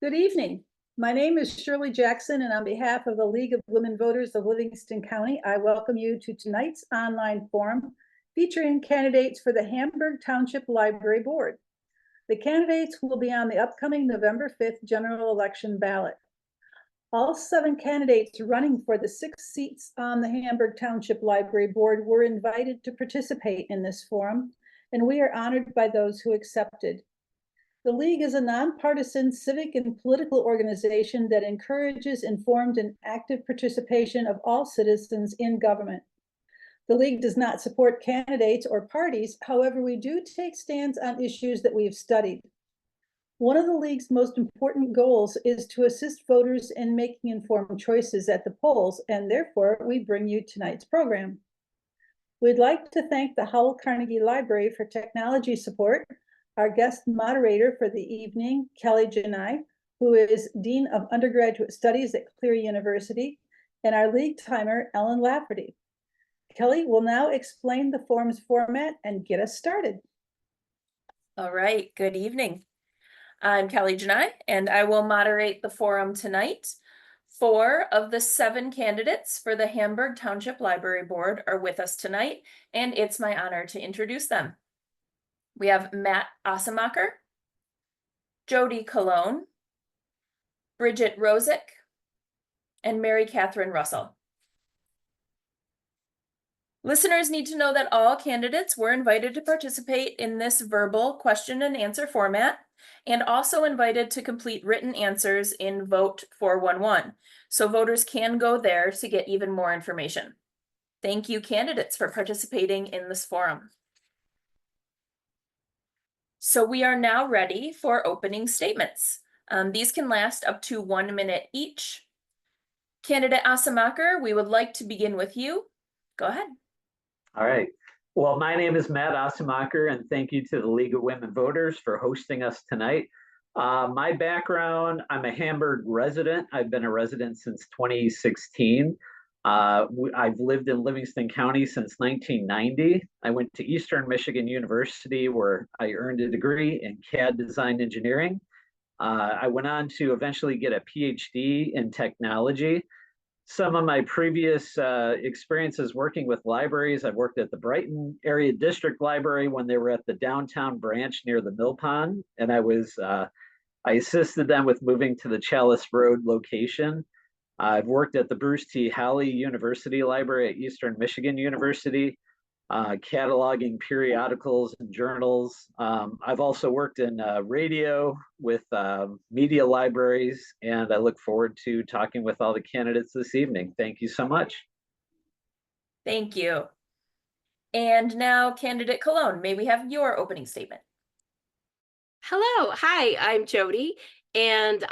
Good evening. My name is Shirley Jackson, and on behalf of the League of Women Voters of Livingston County, I welcome you to tonight's online forum featuring candidates for the Hamburg Township Library Board. The candidates will be on the upcoming November 5th general election ballot. All 7 candidates running for the 6 seats on the Hamburg Township Library Board were invited to participate in this forum, and we are honored by those who accepted. The League is a nonpartisan civic and political organization that encourages informed and active participation of all citizens in government. The League does not support candidates or parties. However, we do take stands on issues that we have studied. One of the League's most important goals is to assist voters in making informed choices at the polls, and therefore we bring you tonight's program. We'd like to thank the Howell Carnegie Library for technology support, our guest moderator for the evening, Kelly Jodie, who is Dean of Undergraduate Studies at Cleary University, and our league timer, Ellen Lafferty. Kelly will now explain the forum's format and get us started. All right, good evening. I'm Kelly Jodie, and I will moderate the forum tonight. 4 of the 7 candidates for the Hamburg Township Library Board are with us tonight, and it's my honor to introduce them. We have Matt Assenmacher, Jodie Colone, Bridgette Rosek, and Mary Catherine Russell. Listeners need to know that all candidates were invited to participate in this verbal question and answer format, and also invited to complete written answers in Vote 411, so voters can go there to get even more information. Thank you, candidates, for participating in this forum. So we are now ready for opening statements. These can last up to 1 minute each. Candidate Assenmacher, we would like to begin with you. Go ahead. All right. Well, my name is Matt Assenmacher, and thank you to the League of Women Voters for hosting us tonight. My background, I'm a Hamburg resident. I've been a resident since 2016. I've lived in Livingston County since 1990. I went to Eastern Michigan University where I earned a degree in CAD design engineering. I went on to eventually get a PhD in technology. Some of my previous experiences working with libraries, I've worked at the Brighton Area District Library when they were at the downtown branch near the Mill Pond, and I assisted them with moving to the Chalice Road location. I've worked at the Bruce T. Halley University Library at Eastern Michigan University, cataloging periodicals and journals. I've also worked in radio with media libraries, and I look forward to talking with all the candidates this evening. Thank you so much. Thank you. And now, Candidate Colone, may we have your opening statement? Hello, hi, I'm Jodie, and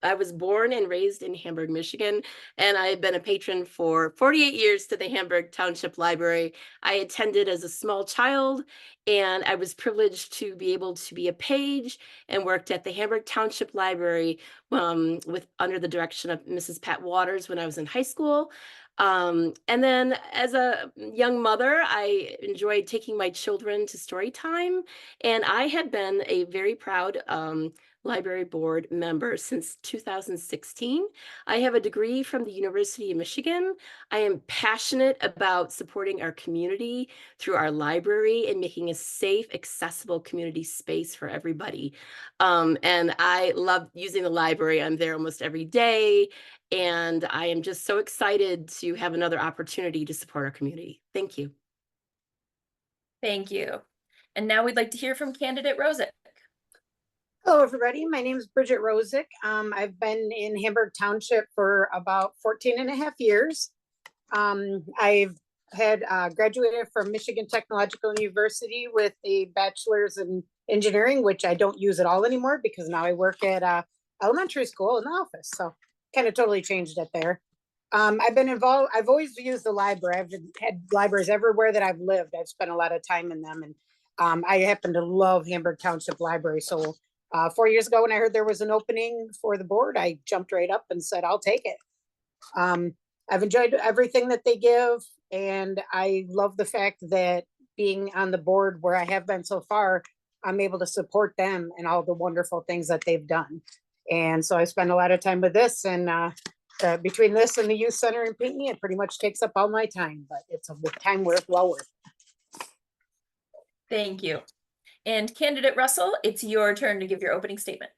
I was born and raised in Hamburg, Michigan, and I have been a patron for 48 years to the Hamburg Township Library. I attended as a small child, and I was privileged to be able to be a page and worked at the Hamburg Township Library under the direction of Mrs. Pat Waters when I was in high school. And then as a young mother, I enjoyed taking my children to story time, and I had been a very proud library board member since 2016. I have a degree from the University of Michigan. I am passionate about supporting our community through our library and making a safe, accessible community space for everybody. And I love using the library. I'm there almost every day, and I am just so excited to have another opportunity to support our community. Thank you. Thank you. And now we'd like to hear from Candidate Rosek. Hello, everybody. My name is Bridgette Rosek. I've been in Hamburg Township for about 14 and a half years. I've had graduated from Michigan Technological University with a bachelor's in engineering, which I don't use at all anymore because now I work at elementary school in the office. So kind of totally changed it there. I've been involved. I've always used the library. I've had libraries everywhere that I've lived. I've spent a lot of time in them, and I happen to love Hamburg Township Library. So 4 years ago, when I heard there was an opening for the board, I jumped right up and said, I'll take it. I've enjoyed everything that they give, and I love the fact that being on the board where I have been so far, I'm able to support them and all the wonderful things that they've done. And so I spend a lot of time with this, and between this and the youth center in Pinckney, it pretty much takes up all my time, but it's a time well worth. Thank you. And candidate Russell, it's your turn to give your opening statement.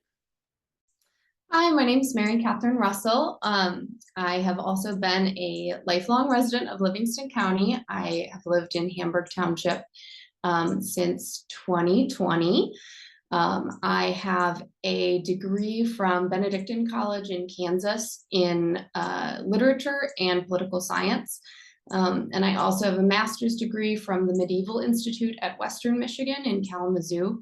Hi, my name is Mary Catherine Russell. I have also been a lifelong resident of Livingston County. I have lived in Hamburg Township since 2020. I have a degree from Benedictine College in Kansas in literature and political science. And I also have a master's degree from the Medieval Institute at Western Michigan in Kalamazoo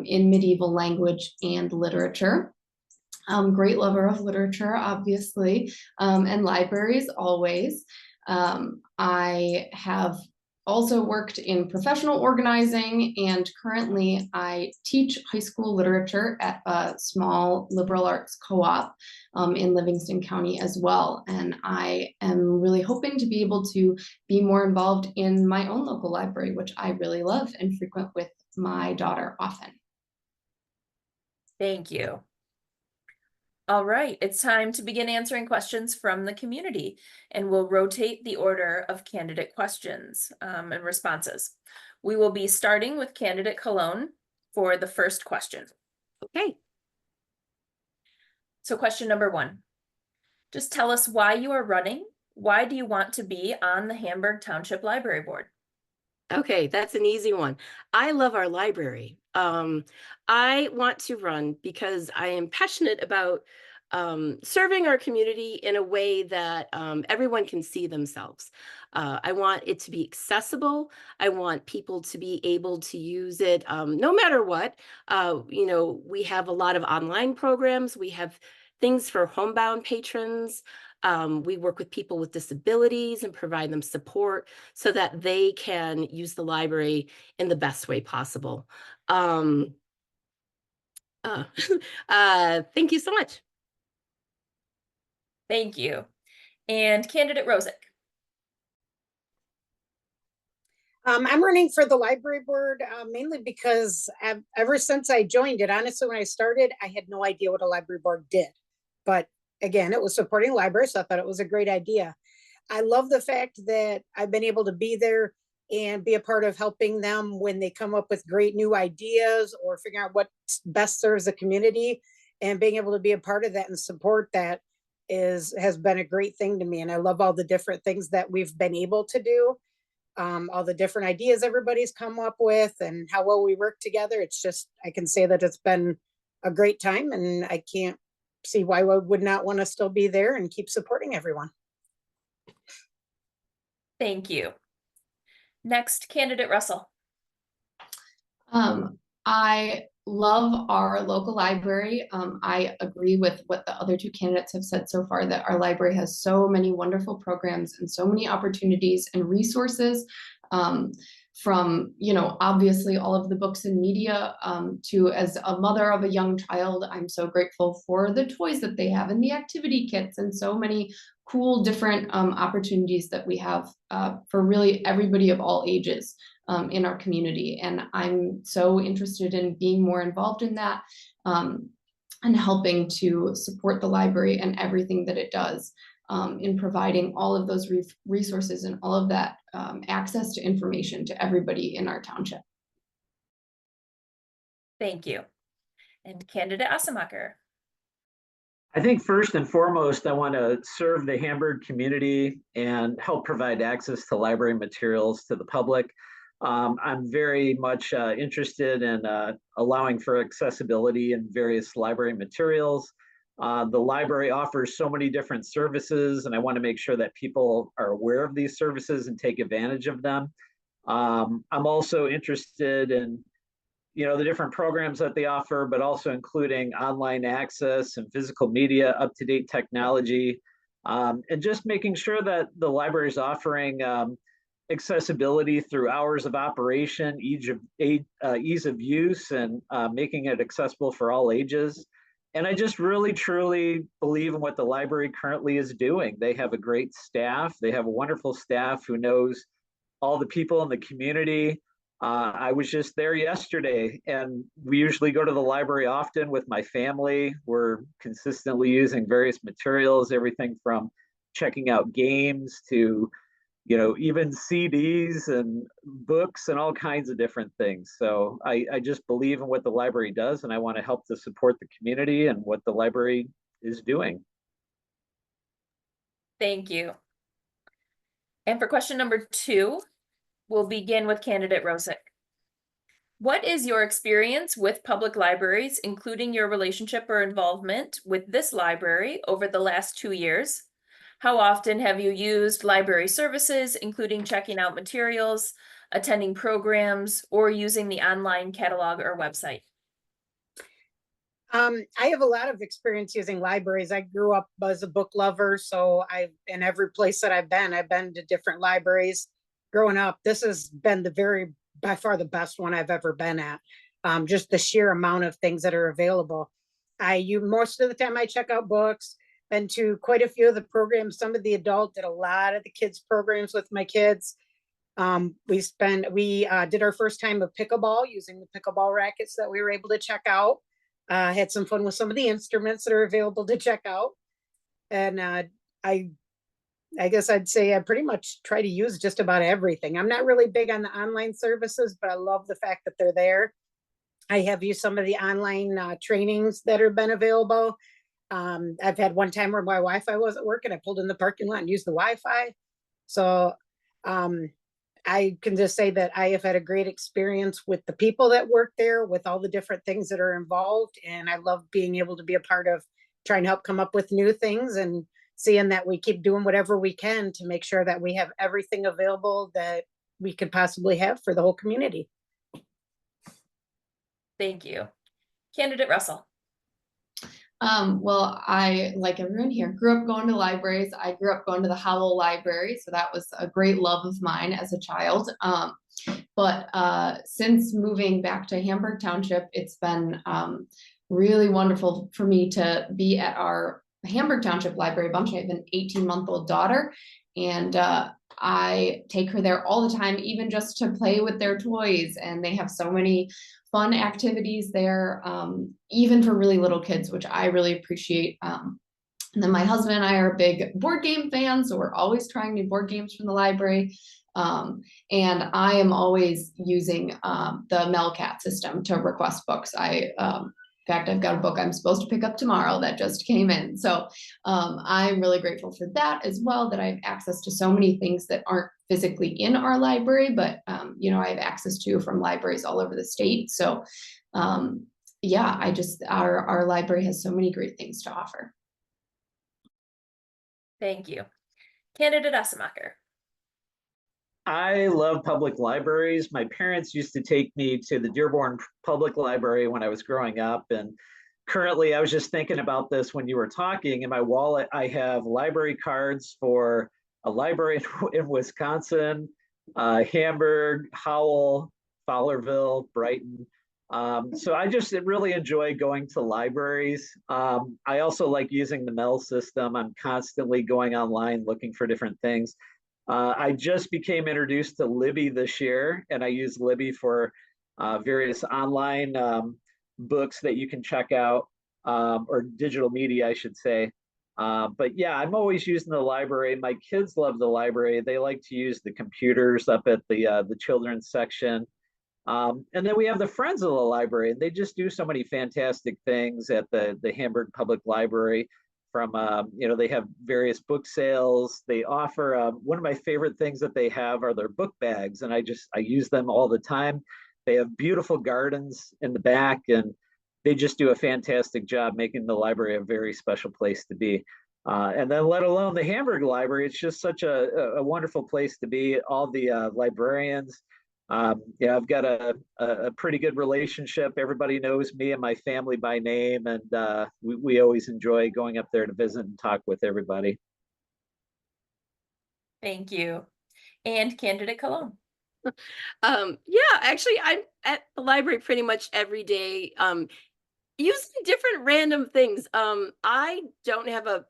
in medieval language and literature. Great lover of literature, obviously, and libraries always. I have also worked in professional organizing, and currently I teach high school literature at a small liberal arts co-op in Livingston County as well. And I am really hoping to be able to be more involved in my own local library, which I really love and frequent with my daughter often. Thank you. All right, it's time to begin answering questions from the community, and we'll rotate the order of candidate questions and responses. We will be starting with candidate Colone for the first question. Okay. So question number 1, just tell us why you are running. Why do you want to be on the Hamburg Township Library Board? Okay, that's an easy one. I love our library. I want to run because I am passionate about serving our community in a way that everyone can see themselves. I want it to be accessible. I want people to be able to use it no matter what. You know, we have a lot of online programs. We have things for homebound patrons. We work with people with disabilities and provide them support so that they can use the library in the best way possible. Thank you so much. Thank you. And candidate Rosek. I'm running for the library board mainly because ever since I joined it, honestly, when I started, I had no idea what a library board did. But again, it was supporting libraries, so I thought it was a great idea. I love the fact that I've been able to be there and be a part of helping them when they come up with great new ideas or figure out what best serves the community, and being able to be a part of that and support that has been a great thing to me. And I love all the different things that we've been able to do, all the different ideas everybody's come up with and how well we work together. It's just, I can say that it's been a great time, and I can't see why I would not want to still be there and keep supporting everyone. Thank you. Next, candidate Russell. I love our local library. I agree with what the other 2 candidates have said so far, that our library has so many wonderful programs and so many opportunities and resources, from, you know, obviously all of the books and media, to, as a mother of a young child, I'm so grateful for the toys that they have and the activity kits and so many cool different opportunities that we have for really everybody of all ages in our community. And I'm so interested in being more involved in that and helping to support the library and everything that it does in providing all of those resources and all of that access to information to everybody in our township. Thank you. And candidate Assenmacher. I think first and foremost, I want to serve the Hamburg community and help provide access to library materials to the public. I'm very much interested in allowing for accessibility in various library materials. The library offers so many different services, and I want to make sure that people are aware of these services and take advantage of them. I'm also interested in, you know, the different programs that they offer, but also including online access and physical media, up-to-date technology, and just making sure that the library is offering accessibility through hours of operation, ease of use, and making it accessible for all ages. And I just really, truly believe in what the library currently is doing. They have a great staff. They have a wonderful staff who knows all the people in the community. I was just there yesterday, and we usually go to the library often with my family. We're consistently using various materials, everything from checking out games to, even CDs and books and all kinds of different things. So I just believe in what the library does, and I want to help to support the community and what the library is doing. Thank you. And for question number 2, we'll begin with candidate Rosek. What is your experience with public libraries, including your relationship or involvement with this library over the last 2 years? How often have you used library services, including checking out materials, attending programs, or using the online catalog or website? I have a lot of experience using libraries. I grew up as a book lover, so in every place that I've been to different libraries. Growing up, this has been by far the best one I've ever been at. Just the sheer amount of things that are available. Most of the time I check out books, been to quite a few of the programs, some of the adult, did a lot of the kids programs with my kids. We did our first time of pickleball using the pickleball rackets that we were able to check out. Had some fun with some of the instruments that are available to check out. And I guess I'd say I pretty much try to use just about everything. I'm not really big on the online services, but I love the fact that they're there. I have used some of the online trainings that have been available. I've had one time where my Wi-Fi wasn't working. I pulled in the parking lot and used the Wi-Fi. So I can just say that I have had a great experience with the people that work there, with all the different things that are involved. And I love being able to be a part of trying to help come up with new things and seeing that we keep doing whatever we can to make sure that we have everything available that we could possibly have for the whole community. Thank you. Candidate Russell. Well, I, like everyone here, grew up going to libraries. I grew up going to the Howell Library, so that was a great love of mine as a child. But since moving back to Hamburg Township, it's been really wonderful for me to be at our Hamburg Township Library bunch. I have an 18-month-old daughter, and I take her there all the time, even just to play with their toys. And they have so many fun activities there, even for really little kids, which I really appreciate. And then my husband and I are big board game fans, so we're always trying new board games from the library. And I am always using the Melcat system to request books. In fact, I've got a book I'm supposed to pick up tomorrow that just came in. So I'm really grateful for that as well, that I have access to so many things that aren't physically in our library, but I have access to from libraries all over the state. So yeah, our library has so many great things to offer. Thank you. Candidate Assenmacher. I love public libraries. My parents used to take me to the Dearborn Public Library when I was growing up. And currently, I was just thinking about this when you were talking. In my wallet, I have library cards for a library in Wisconsin, Hamburg, Howell, Fowlerville, Brighton. So I just really enjoy going to libraries. I also like using the Mel system. I'm constantly going online looking for different things. I just became introduced to Libby this year, and I use Libby for various online books that you can check out, or digital media, I should say. But yeah, I'm always using the library. My kids love the library. They like to use the computers up at the children's section. And then we have the Friends of the Library, and they just do so many fantastic things at the Hamburg Public Library. From they have various book sales. They offer one of my favorite things that they have are their book bags, and I use them all the time. They have beautiful gardens in the back, and they just do a fantastic job making the library a very special place to be. And then let alone the Hamburg Library, it's just such a wonderful place to be. All the librarians. I've got a pretty good relationship. Everybody knows me and my family by name, and we always enjoy going up there to visit and talk with everybody. Thank you. And Candidate Colone. Yeah, actually, I'm at the library pretty much every day, using different random things. I don't have a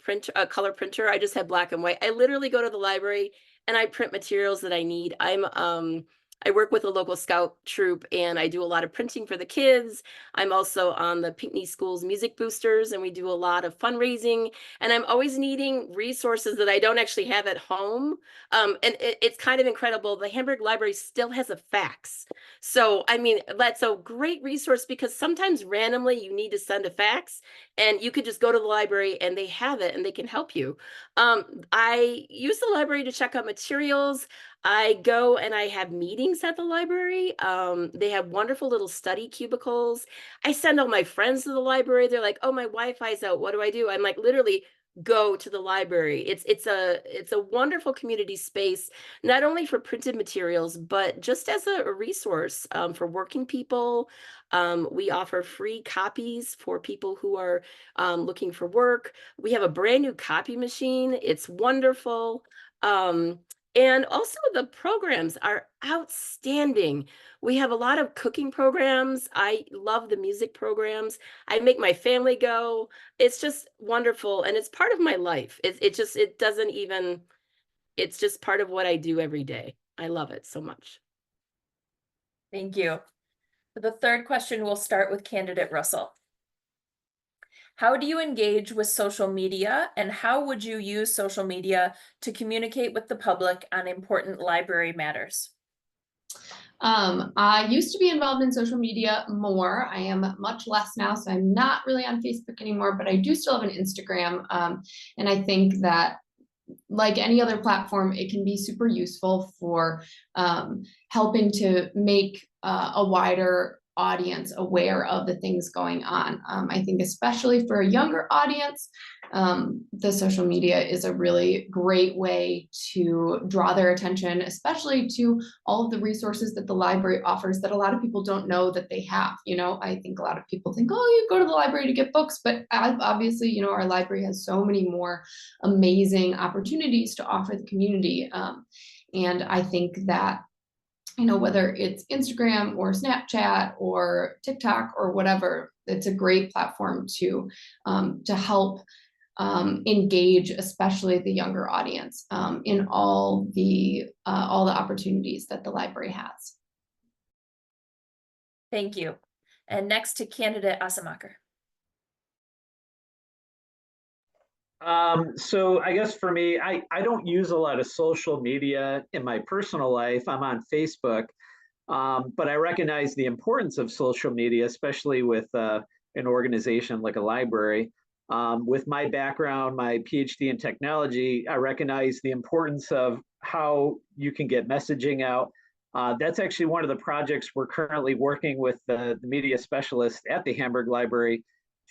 color printer. I just have black and white. I literally go to the library and I print materials that I need. I'm I work with a local scout troop, and I do a lot of printing for the kids. I'm also on the Pinckney Schools Music Boosters, and we do a lot of fundraising. And I'm always needing resources that I don't actually have at home. And it's kind of incredible. The Hamburg Library still has a fax. So, I mean, that's a great resource because sometimes randomly you need to send a fax and you could just go to the library and they have it and they can help you. I use the library to check out materials. I go and I have meetings at the library. They have wonderful little study cubicles. I send all my friends to the library. They're like, "Oh, my Wi-Fi's out. What do I do?" I'm like, literally, go to the library. It's a wonderful community space, not only for printed materials, but just as a resource for working people. We offer free copies for people who are looking for work. We have a brand new copy machine. It's wonderful. And also the programs are outstanding. We have a lot of cooking programs. I love the music programs. I make my family go. It's just wonderful. And it's part of my life. It doesn't even, it's just part of what I do every day. I love it so much. Thank you. For the third question, we'll start with candidate Russell. How do you engage with social media, and how would you use social media to communicate with the public on important library matters? I used to be involved in social media more. I am much less now, so I'm not really on Facebook anymore, but I do still have an Instagram. And I think that, like any other platform, it can be super useful for helping to make a wider audience aware of the things going on. I think especially for a younger audience, the social media is a really great way to draw their attention, especially to all of the resources that the library offers that a lot of people don't know that they have. You know, I think a lot of people think, oh, you go to the library to get books, but obviously, you know, our library has so many more amazing opportunities to offer the community. And I think that, you know, whether it's Instagram or Snapchat or TikTok or whatever, it's a great platform to help engage, especially the younger audience, in all the opportunities that the library has. Thank you. And next to candidate Assenmacher. So I guess for me, I don't use a lot of social media in my personal life. I'm on Facebook, but I recognize the importance of social media, especially with an organization like a library. With my background, my PhD in technology, I recognize the importance of how you can get messaging out. That's actually one of the projects we're currently working with the media specialist at the Hamburg Library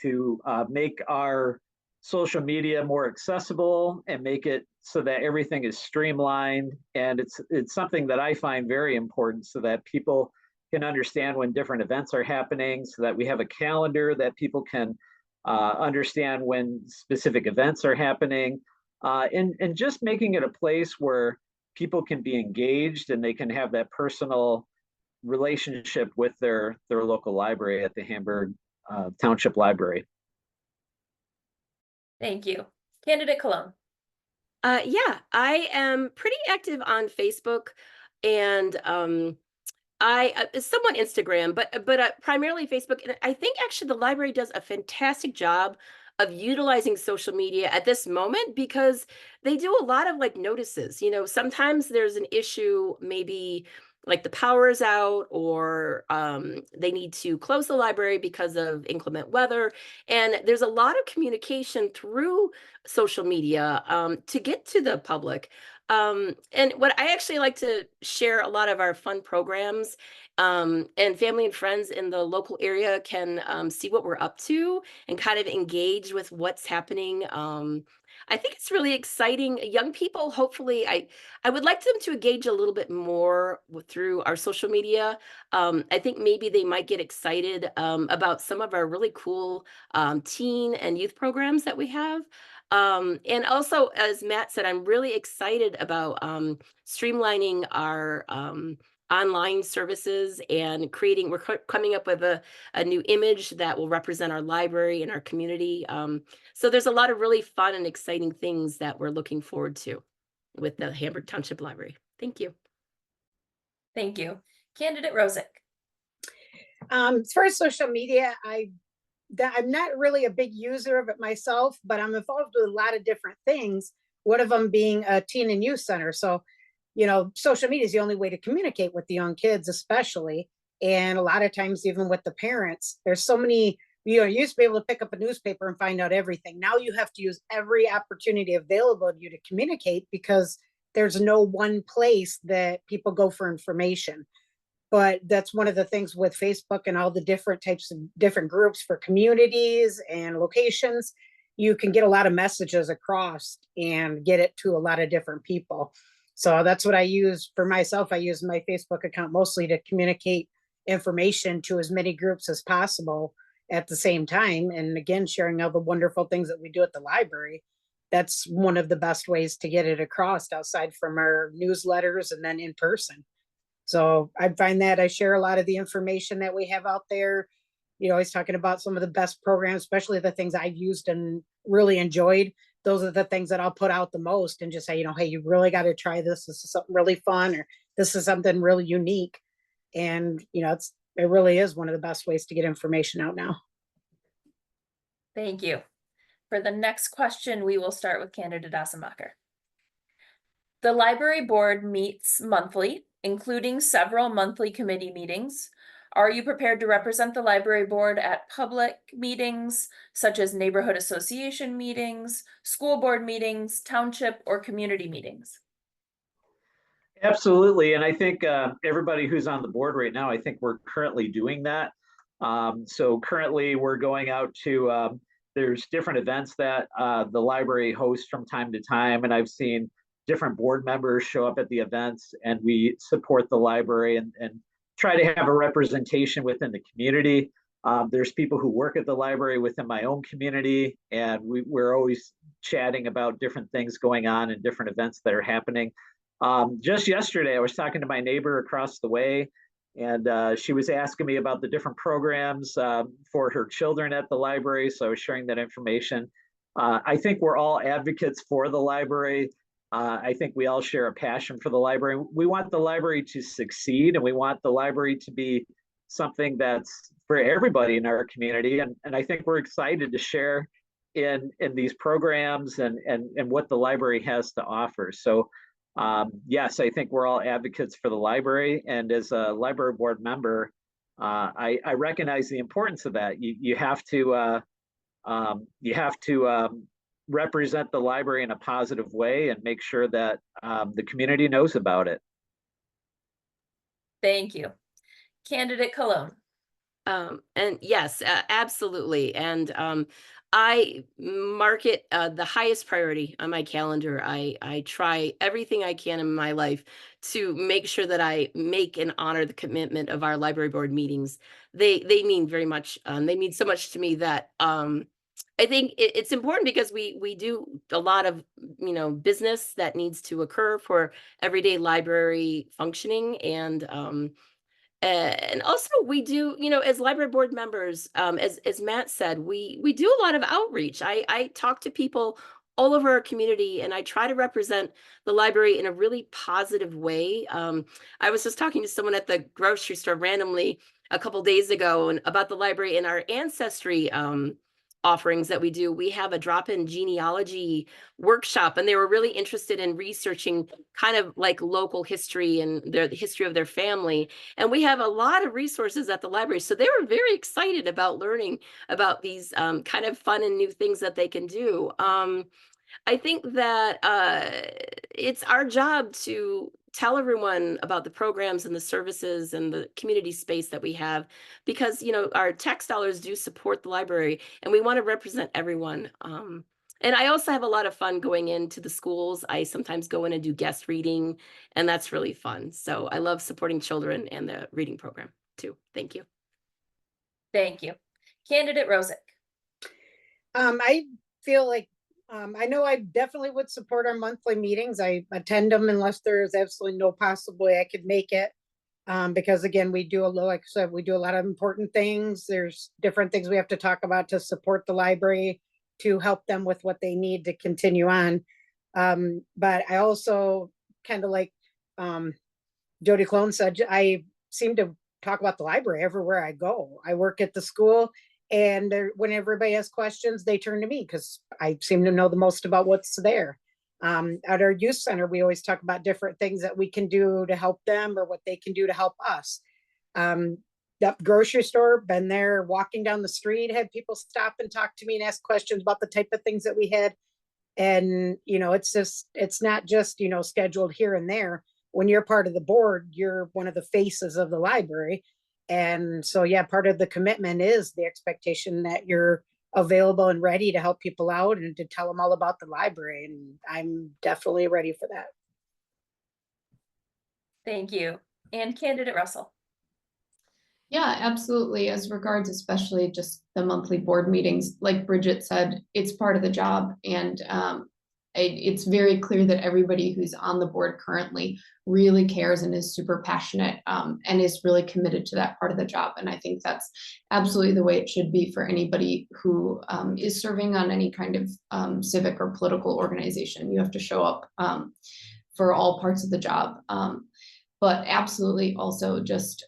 to make our social media more accessible and make it so that everything is streamlined. And it's something that I find very important so that people can understand when different events are happening, so that we have a calendar that people can understand when specific events are happening, and just making it a place where people can be engaged and they can have that personal relationship with their local library at the Hamburg Township Library. Thank you. Candidate Colone. Yeah, I am pretty active on Facebook, and I somewhat Instagram, but primarily Facebook. And I think actually the library does a fantastic job of utilizing social media at this moment because they do a lot of like notices. You know, sometimes there's an issue, maybe like the power is out, or they need to close the library because of inclement weather. And there's a lot of communication through social media to get to the public. And what I actually like to share a lot of our fun programs, and family and friends in the local area can see what we're up to and kind of engage with what's happening. I think it's really exciting. Young people, hopefully, I would like them to engage a little bit more through our social media. I think maybe they might get excited about some of our really cool teen and youth programs that we have. And also, as Matt said, I'm really excited about streamlining our online services and we're coming up with a new image that will represent our library and our community. So there's a lot of really fun and exciting things that we're looking forward to with the Hamburg Township Library. Thank you. Thank you. Candidate Rosek. As far as social media, I'm not really a big user of it myself, but I'm involved with a lot of different things. One of them being a teen and youth center. So, social media is the only way to communicate with the young kids, especially. And a lot of times, even with the parents, there's so many, you used to be able to pick up a newspaper and find out everything. Now you have to use every opportunity available to you to communicate, because there's no one place that people go for information. But that's one of the things with Facebook and all the different types of different groups for communities and locations. You can get a lot of messages across and get it to a lot of different people. So that's what I use for myself. I use my Facebook account mostly to communicate information to as many groups as possible at the same time. And again, sharing all the wonderful things that we do at the library. That's one of the best ways to get it across, outside from our newsletters and then in person. So I find that I share a lot of the information that we have out there. Always talking about some of the best programs, especially the things I've used and really enjoyed. Those are the things that I'll put out the most and just say, hey, you really got to try this. This is something really fun, or this is something really unique. And, it really is one of the best ways to get information out now. Thank you. For the next question, we will start with candidate Assenmacher. The library board meets monthly, including several monthly committee meetings. Are you prepared to represent the library board at public meetings, such as neighborhood association meetings, school board meetings, township or community meetings? Absolutely. And I think everybody who's on the board right now, I think we're currently doing that. So currently we're going out to, there's different events that the library hosts from time to time. And I've seen different board members show up at the events, and we support the library and try to have a representation within the community. There's people who work at the library within my own community, and we're always chatting about different things going on and different events that are happening. Just yesterday, I was talking to my neighbor across the way, and she was asking me about the different programs for her children at the library. So I was sharing that information. I think we're all advocates for the library. I think we all share a passion for the library. We want the library to succeed, and we want the library to be something that's for everybody in our community. And I think we're excited to share in these programs and what the library has to offer. So yes, I think we're all advocates for the library. And as a library board member, I recognize the importance of that. You have to represent the library in a positive way and make sure that the community knows about it. Thank you. Candidate Colone. And yes, absolutely. And I mark it the highest priority on my calendar. I try everything I can in my life to make sure that I make and honor the commitment of our library board meetings. They mean very much. They mean so much to me that I think it's important, because we do a lot of business that needs to occur for everyday library functioning, and also we do, as library board members, as Matt said, we do a lot of outreach. I talk to people all over our community, and I try to represent the library in a really positive way. I was just talking to someone at the grocery store randomly a couple days ago and about the library and our ancestry offerings that we do. We have a drop-in genealogy workshop, and they were really interested in researching kind of like local history and the history of their family. And we have a lot of resources at the library. So they were very excited about learning about these kind of fun and new things that they can do. I think that it's our job to tell everyone about the programs and the services and the community space that we have, because our tax dollars do support the library, and we want to represent everyone. And I also have a lot of fun going into the schools. I sometimes go in and do guest reading, and that's really fun. So I love supporting children and the reading program too. Thank you. Thank you. Candidate Rosek. I feel like I know I definitely would support our monthly meetings. I attend them unless there's absolutely no possible way I could make it. Because again, we do like I said, we do a lot of important things. There's different things we have to talk about to support the library, to help them with what they need to continue on. But I also kind of like Jodie Colone said, I seem to talk about the library everywhere I go. I work at the school, and when everybody has questions, they turn to me because I seem to know the most about what's there. At our youth center, we always talk about different things that we can do to help them or what they can do to help us. The grocery store, been there, walking down the street, had people stop and talk to me and ask questions about the type of things that we had. And, it's not just, scheduled here and there. When you're part of the board, you're one of the faces of the library. And so, yeah, part of the commitment is the expectation that you're available and ready to help people out and to tell them all about the library. And I'm definitely ready for that. Thank you. And Candidate Russell. Yeah, absolutely. As regards, especially just the monthly board meetings, like Bridgette said, it's part of the job. And it's very clear that everybody who's on the board currently really cares and is super passionate and is really committed to that part of the job. And I think that's absolutely the way it should be for anybody who is serving on any kind of civic or political organization. You have to show up for all parts of the job. But absolutely also just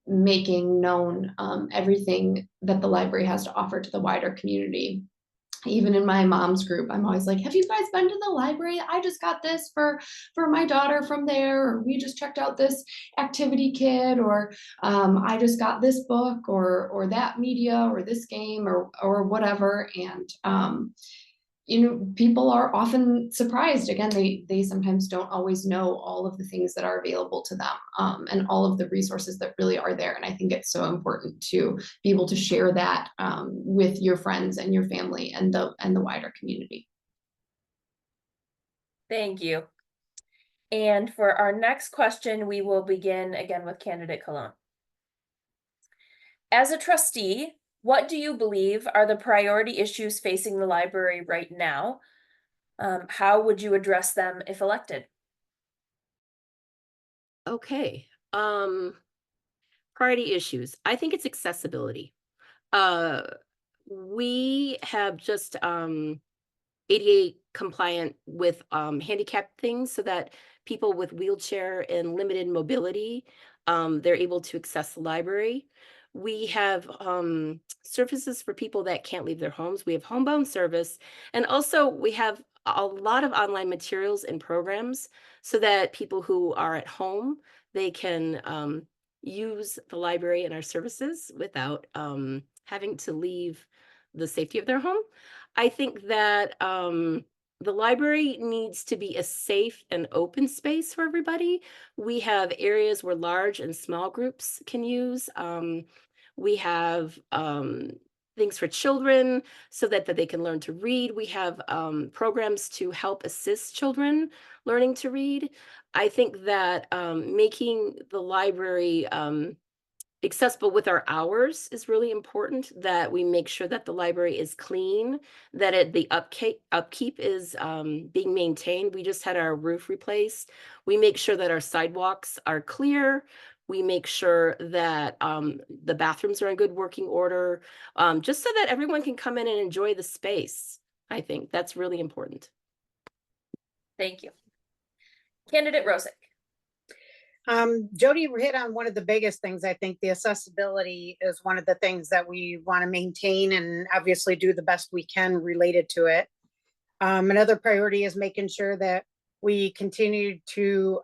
making known everything that the library has to offer to the wider community. Even in my mom's group, I'm always like, have you guys been to the library? I just got this for my daughter from there, or we just checked out this activity kit, or I just got this book or that media or this game or whatever. And people are often surprised. Again, they sometimes don't always know all of the things that are available to them and all of the resources that really are there. And I think it's so important to be able to share that with your friends and your family and the wider community. Thank you. And for our next question, we will begin again with Candidate Colone. As a trustee, what do you believe are the priority issues facing the library right now? How would you address them if elected? Okay. Priority issues. I think it's accessibility. We have just ADA compliant with handicap things so that people with wheelchair and limited mobility, they're able to access the library. We have services for people that can't leave their homes. We have homebound service. And also we have a lot of online materials and programs so that people who are at home, they can use the library and our services without having to leave the safety of their home. I think that the library needs to be a safe and open space for everybody. We have areas where large and small groups can use. We have things for children so that they can learn to read. We have programs to help assist children learning to read. I think that making the library accessible with our hours is really important, that we make sure that the library is clean, that the upkeep is being maintained. We just had our roof replaced. We make sure that our sidewalks are clear. We make sure that the bathrooms are in good working order, just so that everyone can come in and enjoy the space. I think that's really important. Thank you. Candidate Rosek. Jodie hit on one of the biggest things. I think the accessibility is one of the things that we want to maintain and obviously do the best we can related to it. Another priority is making sure that we continue to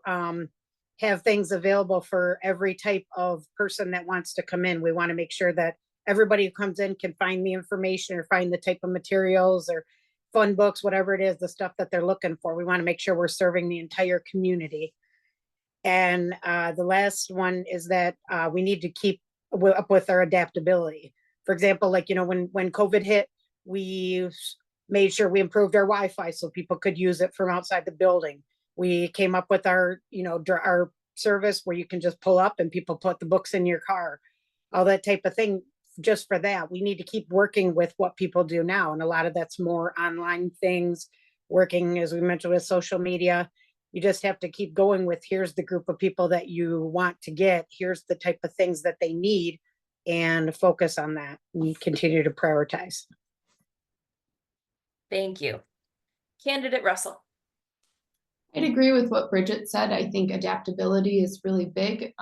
have things available for every type of person that wants to come in. We want to make sure that everybody who comes in can find the information or find the type of materials or fun books, whatever it is, the stuff that they're looking for. We want to make sure we're serving the entire community. And the last one is that we need to keep up with our adaptability. For example, like, when COVID hit, we made sure we improved our Wi-Fi so people could use it from outside the building. We came up with our service where you can just pull up and people put the books in your car, all that type of thing. Just for that, we need to keep working with what people do now. And a lot of that's more online things, working, as we mentioned, with social media. You just have to keep going with, here's the group of people that you want to get, here's the type of things that they need, and focus on that and continue to prioritize. Thank you. Candidate Russell. I'd agree with what Bridgette said. I think adaptability is really big.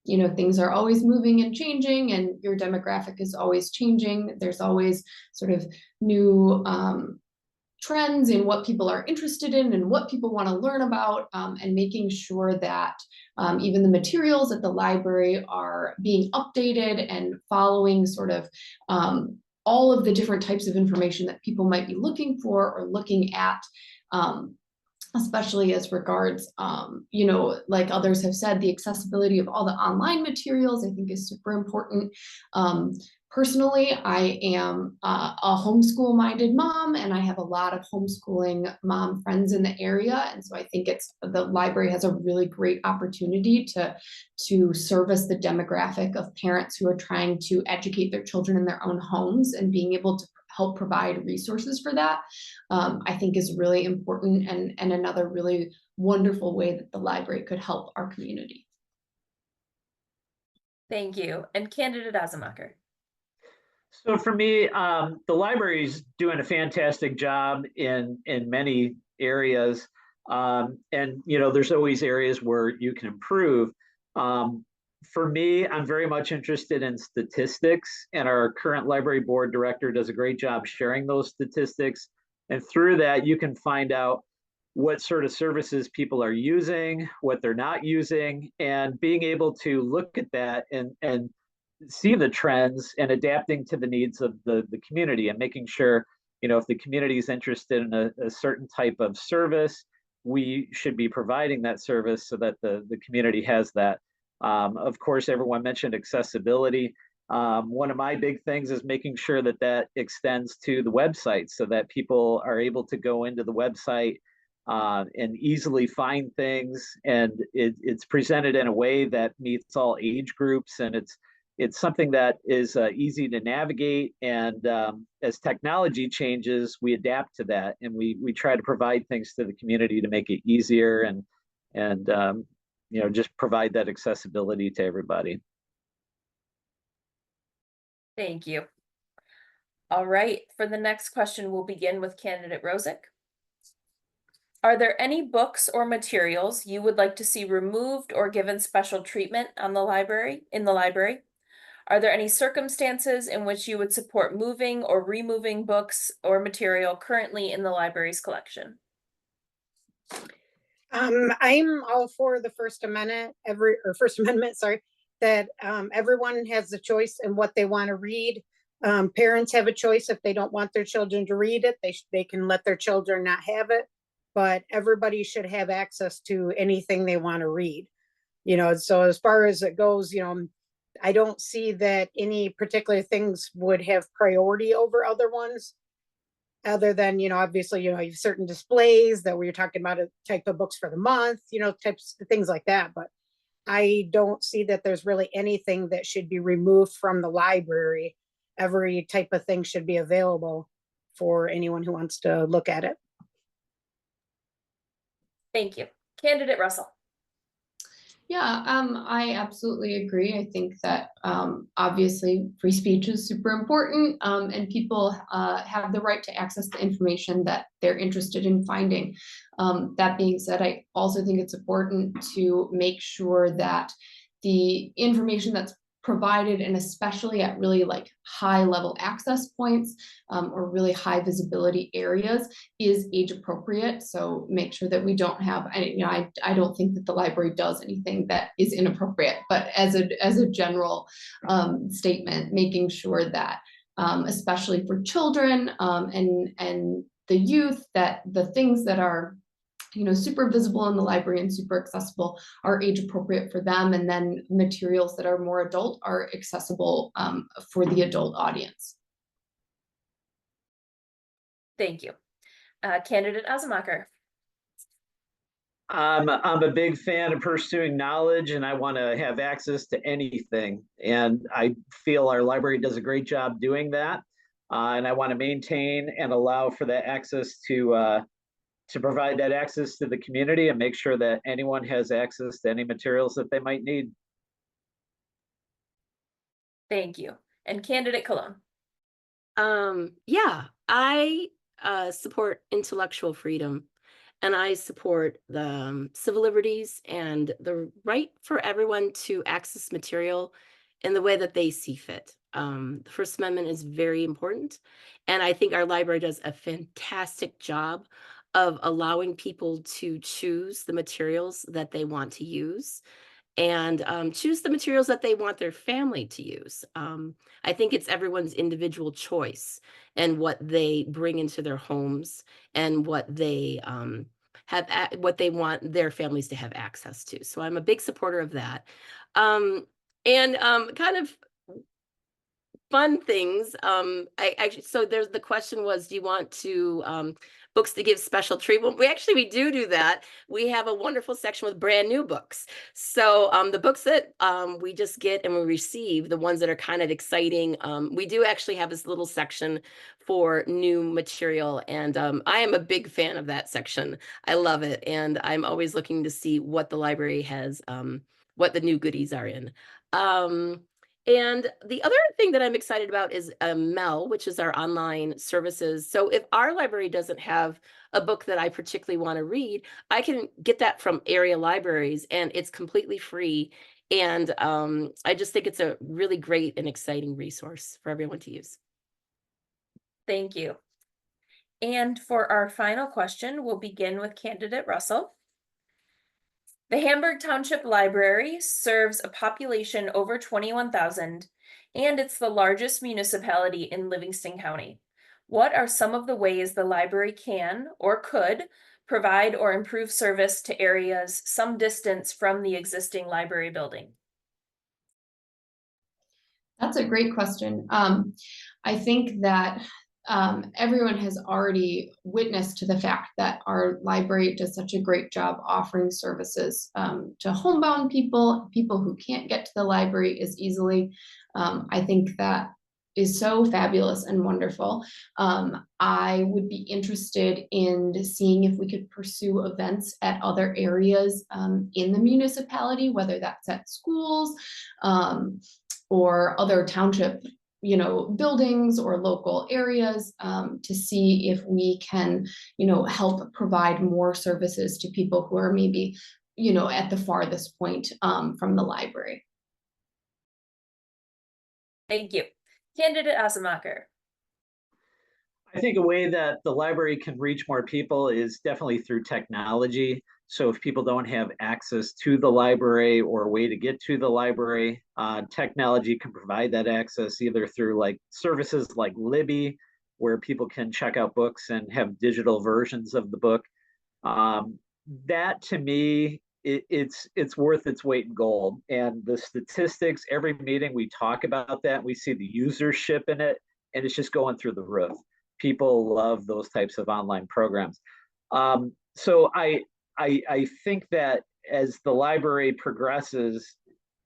You know, things are always moving and changing, and your demographic is always changing. There's always sort of new trends in what people are interested in and what people want to learn about, and making sure that even the materials at the library are being updated and following sort of all of the different types of information that people might be looking for or looking at. Especially as regards, you know, like others have said, the accessibility of all the online materials, I think is super important. Personally, I am a homeschool-minded mom, and I have a lot of homeschooling mom friends in the area. And so I think the library has a really great opportunity to service the demographic of parents who are trying to educate their children in their own homes, and being able to help provide resources for that, I think is really important, and another really wonderful way that the library could help our community. Thank you. And candidate Assenmacher. So for me, the library's doing a fantastic job in many areas. And, you know, there's always areas where you can improve. For me, I'm very much interested in statistics, and our current library board director does a great job sharing those statistics. And through that, you can find out what sort of services people are using, what they're not using, and being able to look at that and see the trends and adapting to the needs of the community, and making sure, you know, if the community is interested in a certain type of service, we should be providing that service so that the community has that. Of course, everyone mentioned accessibility. One of my big things is making sure that that extends to the website, so that people are able to go into the website and easily find things, and it's presented in a way that meets all age groups, and it's something that is easy to navigate. And as technology changes, we adapt to that, and we try to provide things to the community to make it easier, and you know, just provide that accessibility to everybody. Thank you. All right, for the next question, we'll begin with candidate Rosek. Are there any books or materials you would like to see removed or given special treatment in the library? Are there any circumstances in which you would support moving or removing books or material currently in the library's collection? I'm all for the First Amendment, that everyone has the choice in what they want to read. Parents have a choice. If they don't want their children to read it, they can let their children not have it. But everybody should have access to anything they want to read. You know, so as far as it goes, you know, I don't see that any particular things would have priority over other ones. Other than, you know, obviously, you know, you have certain displays that we're talking about, a type of books for the month, you know, types of things like that. But I don't see that there's really anything that should be removed from the library. Every type of thing should be available for anyone who wants to look at it. Thank you. Candidate Russell. Yeah, I absolutely agree. I think that obviously free speech is super important, and people have the right to access the information that they're interested in finding. That being said, I also think it's important to make sure that the information that's provided, and especially at really like high level access points or really high visibility areas, is age appropriate. So make sure that we don't have, I don't think that the library does anything that is inappropriate, but as a general statement, making sure that especially for children and the youth, that the things that are, you know, super visible in the library and super accessible are age appropriate for them, and then materials that are more adult are accessible for the adult audience. Thank you. Candidate Assenmacher. I'm a big fan of pursuing knowledge, and I want to have access to anything. And I feel our library does a great job doing that. And I want to maintain and allow for that access to provide that access to the community, and make sure that anyone has access to any materials that they might need. Thank you. And candidate Colone. Yeah, I support intellectual freedom. and I support the civil liberties and the right for everyone to access material in the way that they see fit. The First Amendment is very important, and I think our library does a fantastic job of allowing people to choose the materials that they want to use and choose the materials that they want their family to use. I think it's everyone's individual choice and what they bring into their homes and what they what they want their families to have access to. So I'm a big supporter of that. And kind of fun things. I actually, so there's the question was, do you want to books to give special treatment? We do that. We have a wonderful section with brand new books. So the books that we just get and we receive, the ones that are kind of exciting, we do actually have this little section for new material, and I am a big fan of that section. I love it, and I'm always looking to see what the library has, what the new goodies are in. And the other thing that I'm excited about is Mel, which is our online services. So if our library doesn't have a book that I particularly want to read, I can get that from area libraries, and it's completely free. And I just think it's a really great and exciting resource for everyone to use. Thank you. And for our final question, we'll begin with candidate Russell. The Hamburg Township Library serves a population over 21,000, and it's the largest municipality in Livingston County. What are some of the ways the library can or could provide or improve service to areas some distance from the existing library building? That's a great question. I think that everyone has already witnessed to the fact that our library does such a great job offering services to homebound people, people who can't get to the library as easily. I think that is so fabulous and wonderful. I would be interested in seeing if we could pursue events at other areas in the municipality, whether that's at schools or other township buildings or local areas, to see if we can help provide more services to people who are maybe at the farthest point from the library. Thank you. Candidate Assenmacher. I think a way that the library can reach more people is definitely through technology. So if people don't have access to the library or a way to get to the library, technology can provide that access either through like services like Libby, where people can check out books and have digital versions of the book. That to me, it's worth its weight in gold. And the statistics, every meeting we talk about that, we see the usership in it, and it's just going through the roof. People love those types of online programs. So I think that as the library progresses,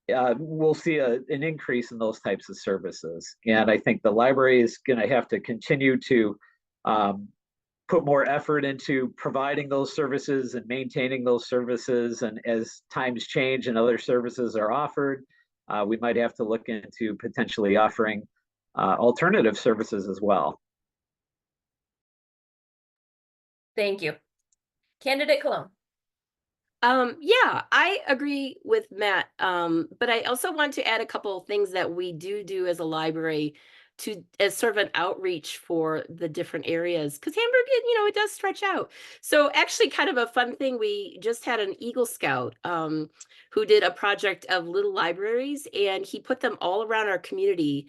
we'll see an increase in those types of services. And I think the library is going to have to continue to put more effort into providing those services and maintaining those services. And as times change and other services are offered, we might have to look into potentially offering alternative services as well. Thank you. Candidate Colone. Yeah, I agree with Matt. But I also want to add a couple of things that we do as a library as sort of an outreach for the different areas, because Hamburg, it does stretch out. So actually kind of a fun thing, we just had an Eagle Scout who did a project of little libraries, and he put them all around our community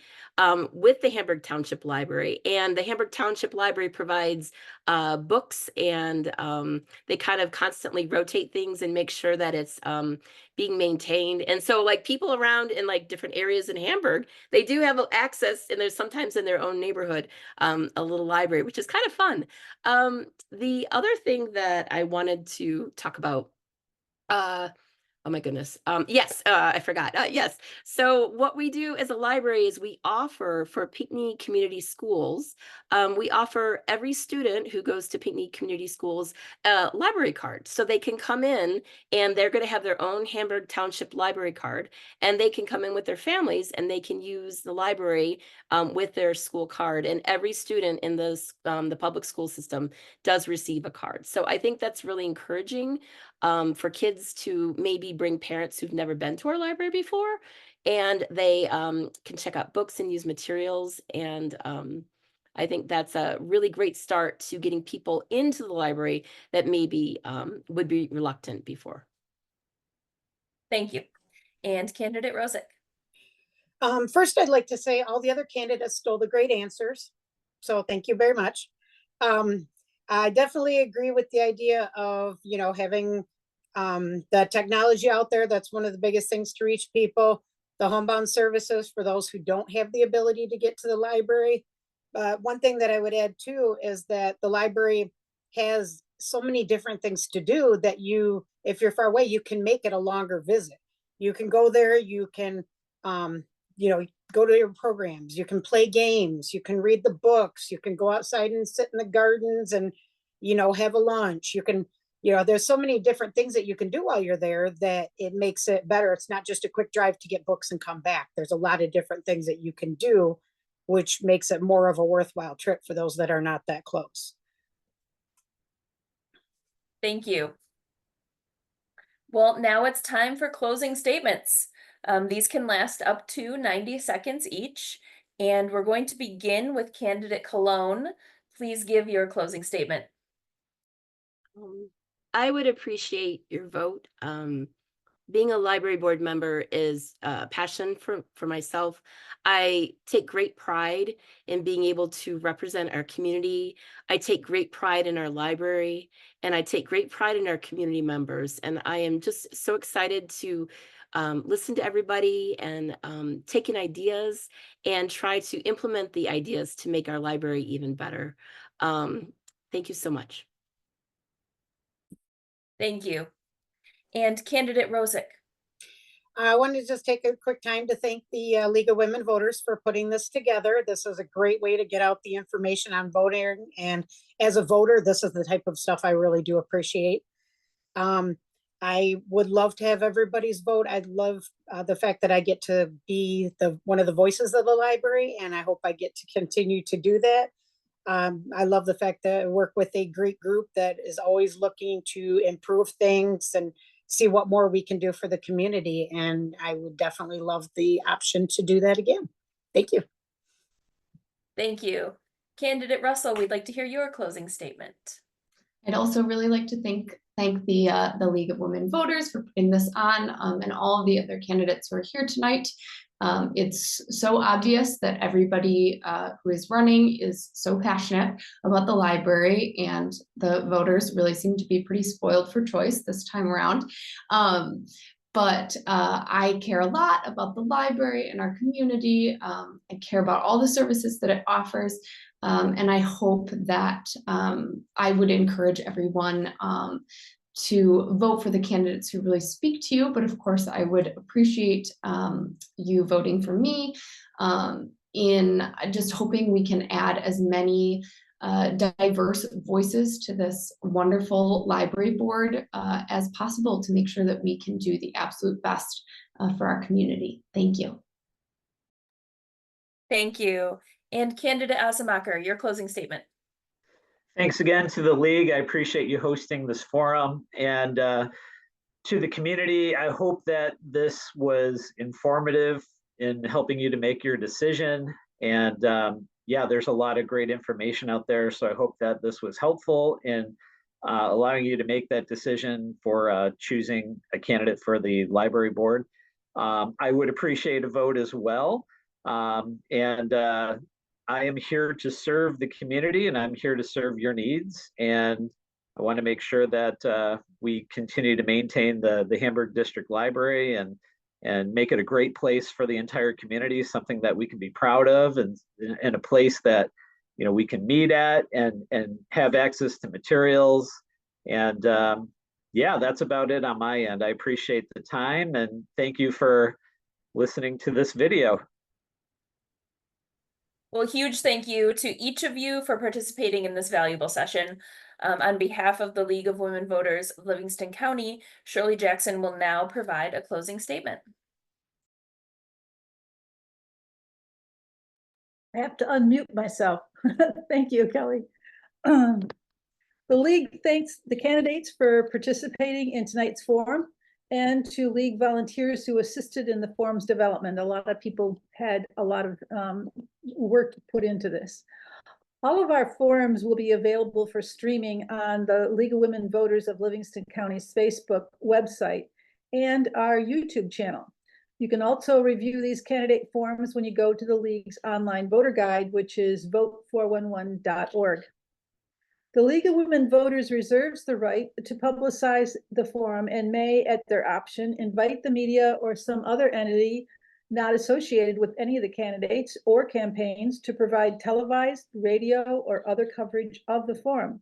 with the Hamburg Township Library. And the Hamburg Township Library provides books, and they kind of constantly rotate things and make sure that it's being maintained. And so like people around in like different areas in Hamburg, they do have access, and there's sometimes in their own neighborhood a little library, which is kind of fun. The other thing that I wanted to talk about, Oh my goodness. Yes, I forgot. Yes. So what we do as a library is we offer for Pinckney Community Schools, we offer every student who goes to Pinckney Community Schools a library card. So they can come in and they're going to have their own Hamburg Township Library card, and they can come in with their families and they can use the library with their school card. And every student in the public school system does receive a card. So I think that's really encouraging for kids to maybe bring parents who've never been to our library before, and they can check out books and use materials. And I think that's a really great start to getting people into the library that maybe would be reluctant before. Thank you. And candidate Rosek. First, I'd like to say all the other candidates stole the great answers. So thank you very much. I definitely agree with the idea of, having the technology out there. That's one of the biggest things to reach people. The homebound services for those who don't have the ability to get to the library. One thing that I would add too is that the library has so many different things to do that if you're far away, you can make it a longer visit. You can go there, you can, go to your programs, you can play games, you can read the books, you can go outside and sit in the gardens and, have a lunch. You can, there's so many different things that you can do while you're there that it makes it better. It's not just a quick drive to get books and come back. There's a lot of different things that you can do, which makes it more of a worthwhile trip for those that are not that close. Thank you. Well, now it's time for closing statements. These can last up to 90 seconds each, and we're going to begin with candidate Colone. Please give your closing statement. I would appreciate your vote. Being a library board member is a passion for myself. I take great pride in being able to represent our community. I take great pride in our library, and I take great pride in our community members. And I am just so excited to listen to everybody and take in ideas and try to implement the ideas to make our library even better. Thank you so much. Thank you. And candidate Rosek. I wanted to just take a quick time to thank the League of Women Voters for putting this together. This is a great way to get out the information on voting. And as a voter, this is the type of stuff I really do appreciate. I would love to have everybody's vote. I love the fact that I get to be one of the voices of the library, and I hope I get to continue to do that. I love the fact that I work with a great group that is always looking to improve things and see what more we can do for the community. And I would definitely love the option to do that again. Thank you. Thank you. Candidate Russell, we'd like to hear your closing statement. I'd also really like to thank the League of Women Voters for putting this on, and all of the other candidates who are here tonight. It's so obvious that everybody who is running is so passionate about the library, and the voters really seem to be pretty spoiled for choice this time around. But I care a lot about the library and our community. I care about all the services that it offers. And I hope that I would encourage everyone to vote for the candidates who really speak to you. But of course, I would appreciate you voting for me in just hoping we can add as many diverse voices to this wonderful library board as possible to make sure that we can do the absolute best for our community. Thank you. Thank you. And candidate Assenmacher, your closing statement. Thanks again to the League. I appreciate you hosting this forum. And to the community, I hope that this was informative in helping you to make your decision. And yeah, there's a lot of great information out there. So I hope that this was helpful in allowing you to make that decision for choosing a candidate for the library board. I would appreciate a vote as well. I am here to serve the community, and I'm here to serve your needs. And I want to make sure that we continue to maintain the Hamburg District Library and make it a great place for the entire community, something that we can be proud of, and a place that we can meet at and have access to materials. And yeah, that's about it on my end. I appreciate the time and thank you for listening to this video. Well, huge thank you to each of you for participating in this valuable session. On behalf of the League of Women Voters of Livingston County, Shirley Jackson will now provide a closing statement. I have to unmute myself. Thank you, Kelly. The League thanks the candidates for participating in tonight's forum and to League volunteers who assisted in the forum's development. A lot of people had a lot of work put into this. All of our forums will be available for streaming on the League of Women Voters of Livingston County's Facebook website and our YouTube channel. You can also review these candidate forums when you go to the League's online voter guide, which is vote411.org. The League of Women Voters reserves the right to publicize the forum and may, at their option, invite the media or some other entity not associated with any of the candidates or campaigns to provide televised, radio, or other coverage of the forum.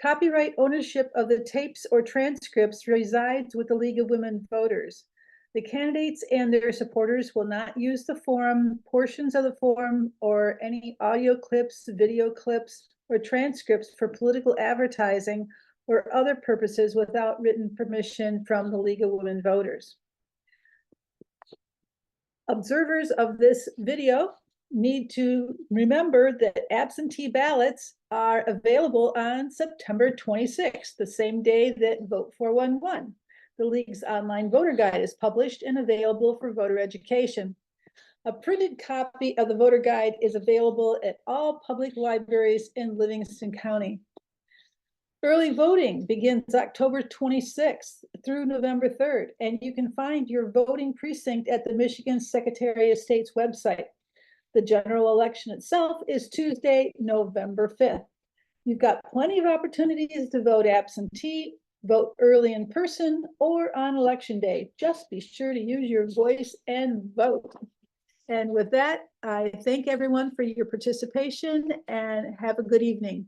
Copyright ownership of the tapes or transcripts resides with the League of Women Voters. The candidates and their supporters will not use the forum, portions of the forum, or any audio clips, video clips, or transcripts for political advertising or other purposes without written permission from the League of Women Voters. Observers of this video need to remember that absentee ballots are available on September 26th, the same day that Vote 411. The League's online voter guide is published and available for voter education. A printed copy of the voter guide is available at all public libraries in Livingston County. Early voting begins October 26th through November 3rd, and you can find your voting precinct at the Michigan Secretary of State's website. The general election itself is Tuesday, November 5th. You've got plenty of opportunities to vote absentee, vote early in person, or on election day. Just be sure to use your voice and vote. And with that, I thank everyone for your participation and have a good evening.